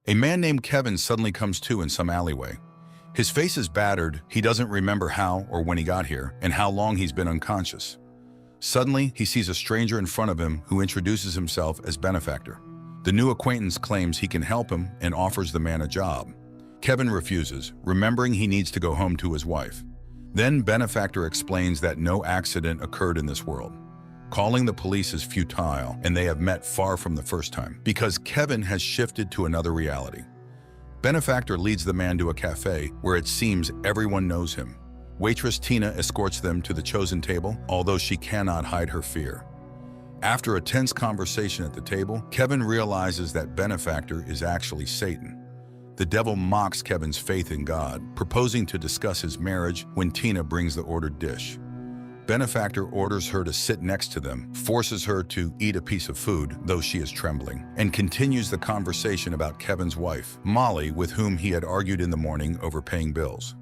A man named Kevin suddenly comes to in some alleyway. His face is battered, he doesn't remember how or when he got here, and how long he's been unconscious. Suddenly, he sees a stranger in front of him who introduces himself as Benefactor. The new acquaintance claims he can help him and offers the man a job. Kevin refuses, remembering he needs to go home to his wife. Then Benefactor explains that no accident occurred in this world. Calling the police is futile, and they have met far from the first time, because Kevin has shifted to another reality. Benefactor leads the man to a cafe where it seems everyone knows him. Waitress Tina escorts them to the chosen table, although she cannot hide her fear. After a tense conversation at the table, Kevin realizes that Benefactor is actually Satan. The devil mocks Kevin's faith in God, proposing to discuss his marriage when Tina brings the ordered dish. Benefactor orders her to sit next to them, forces her to eat a piece of food, though she is trembling, and continues the conversation about Kevin's wife, Molly, with whom he had argued in the morning over paying bills.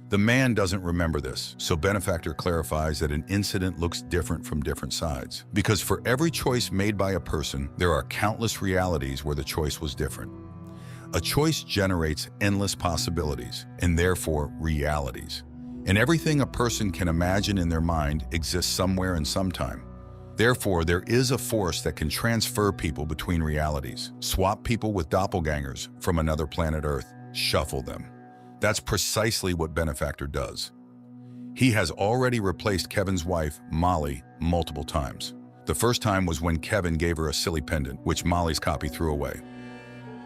The man doesn't remember this, so Benefactor clarifies that an incident looks different from different sides, because for every choice made by a person, there are countless realities where the choice was different. A choice generates endless possibilities, and therefore realities. And everything a person can imagine in their mind exists somewhere and sometime. Therefore, there is a force that can transfer people between realities, swap people with doppelgangers from another planet Earth, shuffle them. That's precisely what Benefactor does. He has already replaced Kevin's wife, Molly, multiple times. The first time was when Kevin gave her a silly pendant, which Molly's copy threw away.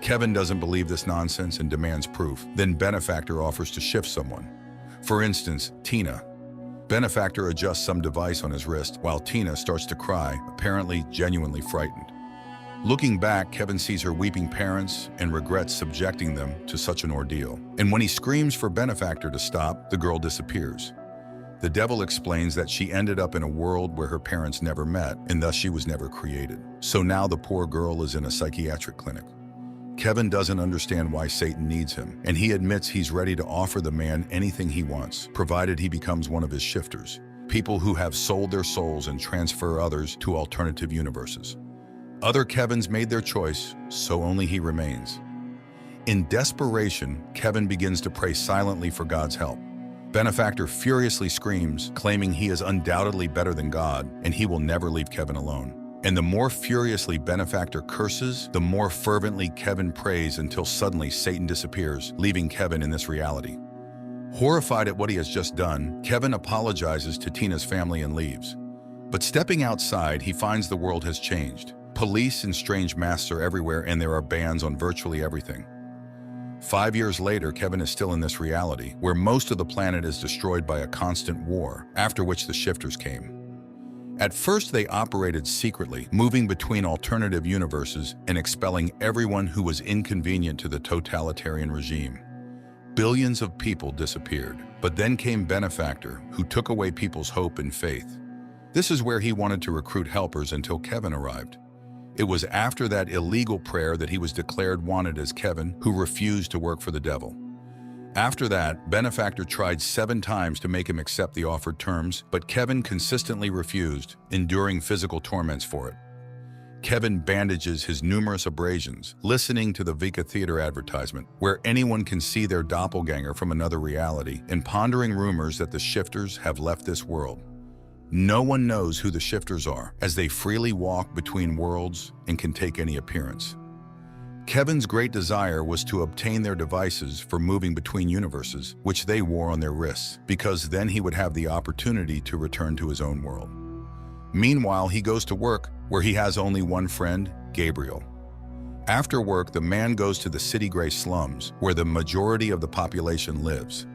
Kevin doesn't believe this nonsense and demands proof. Then Benefactor offers to shift someone. For instance, Tina. Benefactor adjusts some device on his wrist while Tina starts to cry, apparently genuinely frightened. Looking back, Kevin sees her weeping parents and regrets subjecting them to such an ordeal. And when he screams for Benefactor to stop, the girl disappears. The devil explains that she ended up in a world where her parents never met, and thus she was never created. So now the poor girl is in a psychiatric clinic. Kevin doesn't understand why Satan needs him, and he admits he's ready to offer the man anything he wants, provided he becomes one of his shifters, people who have sold their souls and transfer others to alternative universes. Other Kevins made their choice, so only he remains. In desperation, Kevin begins to pray silently for God's help. Benefactor furiously screams, claiming he is undoubtedly better than God, and he will never leave Kevin alone. And the more furiously Benefactor curses, the more fervently Kevin prays until suddenly Satan disappears, leaving Kevin in this reality. Horrified at what he has just done, Kevin apologizes to Tina's family and leaves. But stepping outside, he finds the world has changed. Police and strange masks are everywhere, and there are bans on virtually everything. 5 years later, Kevin is still in this reality, where most of the planet is destroyed by a constant war, after which the shifters came. At first, they operated secretly, moving between alternative universes and expelling everyone who was inconvenient to the totalitarian regime. Billions of people disappeared, but then came Benefactor, who took away people's hope and faith. This is where he wanted to recruit helpers until Kevin arrived. It was after that illegal prayer that he was declared wanted as Kevin, who refused to work for the devil. After that, Benefactor tried 7 times to make him accept the offered terms, but Kevin consistently refused, enduring physical torments for it. Kevin bandages his numerous abrasions, listening to the Vika Theater advertisement, where anyone can see their doppelganger from another reality, and pondering rumors that the shifters have left this world. No one knows who the shifters are, as they freely walk between worlds and can take any appearance. Kevin's great desire was to obtain their devices for moving between universes, which they wore on their wrists, because then he would have the opportunity to return to his own world. Meanwhile, he goes to work, where he has only one friend, Gabriel. After work, the man goes to the city gray slums, where the majority of the population lives.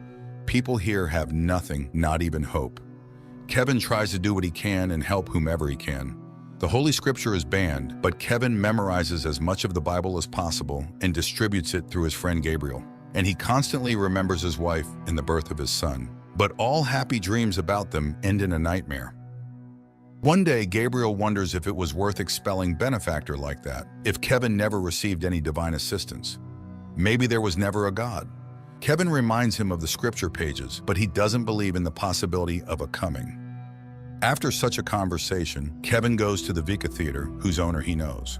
People here have nothing, not even hope. Kevin tries to do what he can and help whomever he can. The Holy Scripture is banned, but Kevin memorizes as much of the Bible as possible and distributes it through his friend Gabriel. And he constantly remembers his wife and the birth of his son. But all happy dreams about them end in a nightmare. One day, Gabriel wonders if it was worth expelling Benefactor like that, if Kevin never received any divine assistance. Maybe there was never a God. Kevin reminds him of the scripture pages, but he doesn't believe in the possibility of a coming. After such a conversation, Kevin goes to the Vika Theater, whose owner he knows.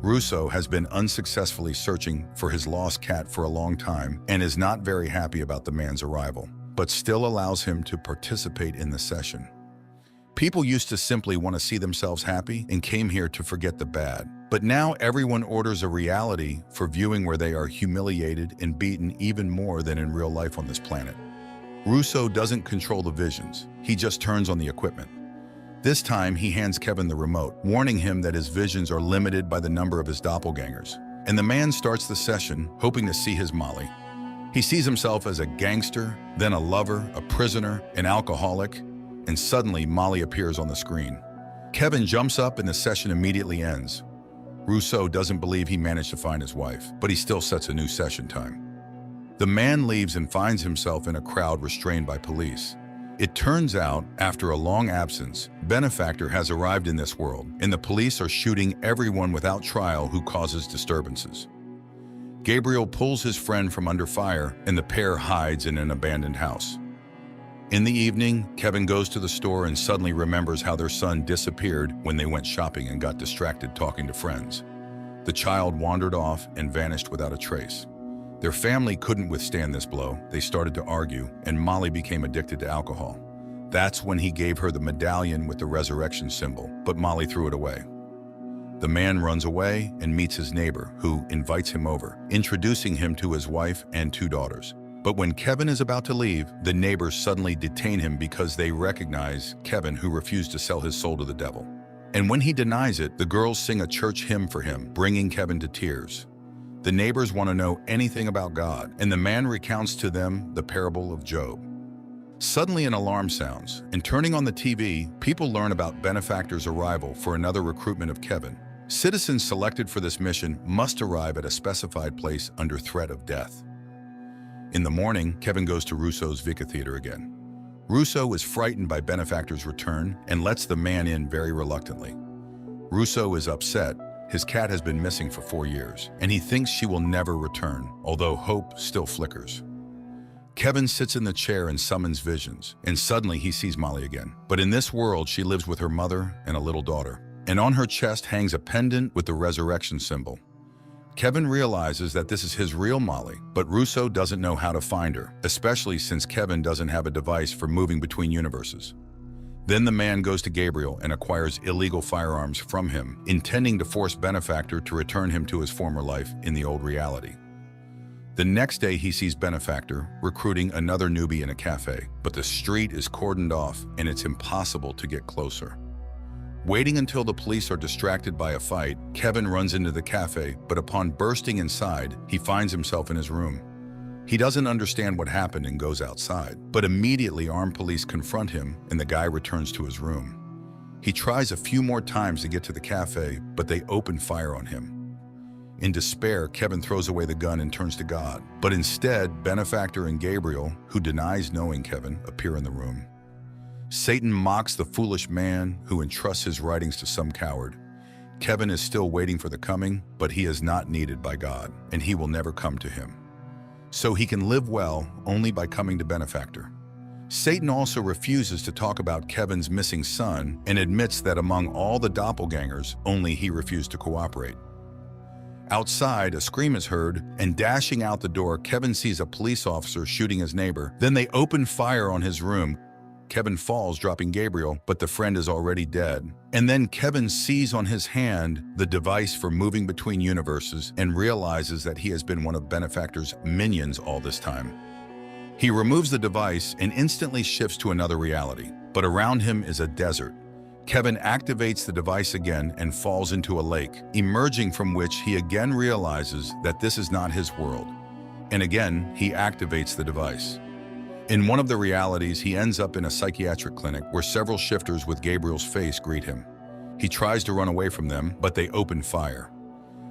Russo has been unsuccessfully searching for his lost cat for a long time and is not very happy about the man's arrival, but still allows him to participate in the session. People used to simply want to see themselves happy and came here to forget the bad. But now everyone orders a reality for viewing where they are humiliated and beaten even more than in real life on this planet. Russo doesn't control the visions, he just turns on the equipment. This time, he hands Kevin the remote, warning him that his visions are limited by the number of his doppelgangers. And the man starts the session, hoping to see his Molly. He sees himself as a gangster, then a lover, a prisoner, an alcoholic, and suddenly Molly appears on the screen. Kevin jumps up and the session immediately ends. Russo doesn't believe he managed to find his wife, but he still sets a new session time. The man leaves and finds himself in a crowd restrained by police. It turns out, after a long absence, Benefactor has arrived in this world, and the police are shooting everyone without trial who causes disturbances. Gabriel pulls his friend from under fire, and the pair hides in an abandoned house. In the evening, Kevin goes to the store and suddenly remembers how their son disappeared when they went shopping and got distracted talking to friends. The child wandered off and vanished without a trace. Their family couldn't withstand this blow. They started to argue, and Molly became addicted to alcohol. That's when he gave her the medallion with the resurrection symbol, but Molly threw it away. The man runs away and meets his neighbor, who invites him over, introducing him to his wife and 2 daughters. But when Kevin is about to leave, the neighbors suddenly detain him because they recognize Kevin, who refused to sell his soul to the devil. And when he denies it, the girls sing a church hymn for him, bringing Kevin to tears. The neighbors want to know anything about God, and the man recounts to them the parable of Job. Suddenly an alarm sounds, and turning on the TV, people learn about Benefactor's arrival for another recruitment of Kevin. Citizens selected for this mission must arrive at a specified place under threat of death. In the morning, Kevin goes to Russo's Vika Theater again. Russo is frightened by Benefactor's return and lets the man in very reluctantly. Russo is upset. His cat has been missing for 4 years, and he thinks she will never return, although hope still flickers. Kevin sits in the chair and summons visions, and suddenly he sees Molly again. But in this world, she lives with her mother and a little daughter, and on her chest hangs a pendant with the resurrection symbol. Kevin realizes that this is his real Molly, but Russo doesn't know how to find her, especially since Kevin doesn't have a device for moving between universes. Then the man goes to Gabriel and acquires illegal firearms from him, intending to force Benefactor to return him to his former life in the old reality. The next day he sees Benefactor recruiting another newbie in a cafe, but the street is cordoned off and it's impossible to get closer. Waiting until the police are distracted by a fight, Kevin runs into the cafe, but upon bursting inside, he finds himself in his room. He doesn't understand what happened and goes outside, but immediately armed police confront him and the guy returns to his room. He tries a few more times to get to the cafe, but they open fire on him. In despair, Kevin throws away the gun and turns to God, but instead, Benefactor and Gabriel, who denies knowing Kevin, appear in the room. Satan mocks the foolish man who entrusts his writings to some coward. Kevin is still waiting for the coming, but he is not needed by God, and he will never come to him. So he can live well only by coming to Benefactor. Satan also refuses to talk about Kevin's missing son and admits that among all the doppelgangers, only he refused to cooperate. Outside, a scream is heard, and dashing out the door, Kevin sees a police officer shooting his neighbor. Then they open fire on his room. Kevin falls, dropping Gabriel, but the friend is already dead. And then Kevin sees on his hand the device for moving between universes and realizes that he has been one of Benefactor's minions all this time. He removes the device and instantly shifts to another reality, but around him is a desert. Kevin activates the device again and falls into a lake, emerging from which he again realizes that this is not his world. And again, he activates the device. In one of the realities, he ends up in a psychiatric clinic where several shifters with Gabriel's face greet him. He tries to run away from them, but they open fire.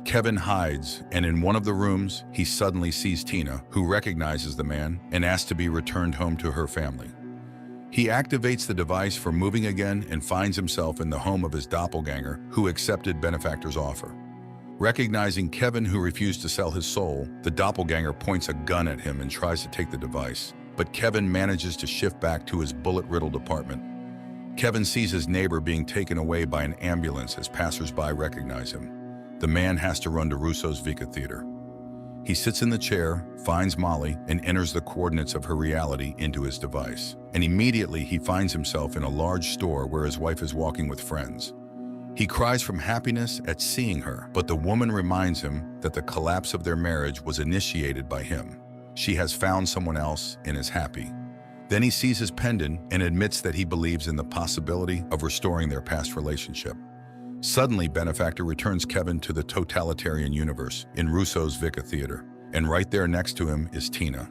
Kevin hides, and in one of the rooms, he suddenly sees Tina, who recognizes the man and asks to be returned home to her family. He activates the device for moving again and finds himself in the home of his doppelganger, who accepted Benefactor's offer. Recognizing Kevin, who refused to sell his soul, the doppelganger points a gun at him and tries to take the device. But Kevin manages to shift back to his bullet-riddled apartment. Kevin sees his neighbor being taken away by an ambulance as passers-by recognize him. the man has to run to Russo's Vika Theater. He sits in the chair, finds Molly, and enters the coordinates of her reality into his device. And immediately he finds himself in a large store where his wife is walking with friends. He cries from happiness at seeing her, but the woman reminds him that the collapse of their marriage was initiated by him. She has found someone else and is happy. Then he sees his pendant and admits that he believes in the possibility of restoring their past relationship. Suddenly, Benefactor returns Kevin to the totalitarian universe in Russo's Vika Theater, and right there next to him is Tina.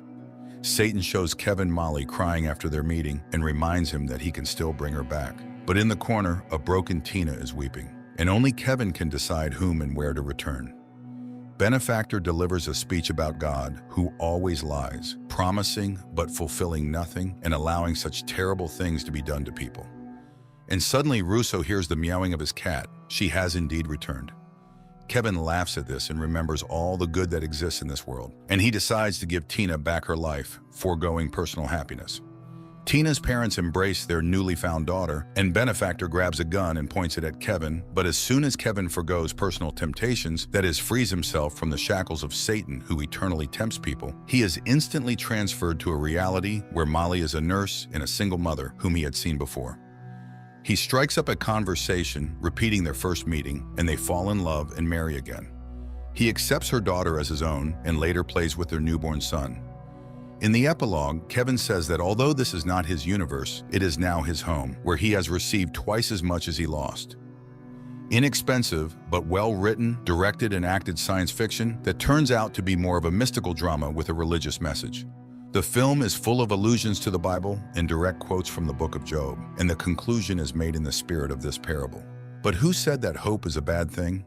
Satan shows Kevin Molly crying after their meeting and reminds him that he can still bring her back. But in the corner, a broken Tina is weeping, and only Kevin can decide whom and where to return. Benefactor delivers a speech about God, who always lies, promising but fulfilling nothing and allowing such terrible things to be done to people. And suddenly Russo hears the meowing of his cat. She has indeed returned. Kevin laughs at this and remembers all the good that exists in this world, and he decides to give Tina back her life, foregoing personal happiness. Tina's parents embrace their newly found daughter, and Benefactor grabs a gun and points it at Kevin, but as soon as Kevin forgoes personal temptations, that is, frees himself from the shackles of Satan who eternally tempts people, he is instantly transferred to a reality where Molly is a nurse and a single mother whom he had seen before. He strikes up a conversation, repeating their first meeting, and they fall in love and marry again. He accepts her daughter as his own and later plays with their newborn son. In the epilogue, Kevin says that although this is not his universe, it is now his home, where he has received twice as much as he lost. Inexpensive, but well-written, directed and acted science fiction that turns out to be more of a mystical drama with a religious message. The film is full of allusions to the Bible and direct quotes from the book of Job, and the conclusion is made in the spirit of this parable. But who said that hope is a bad thing?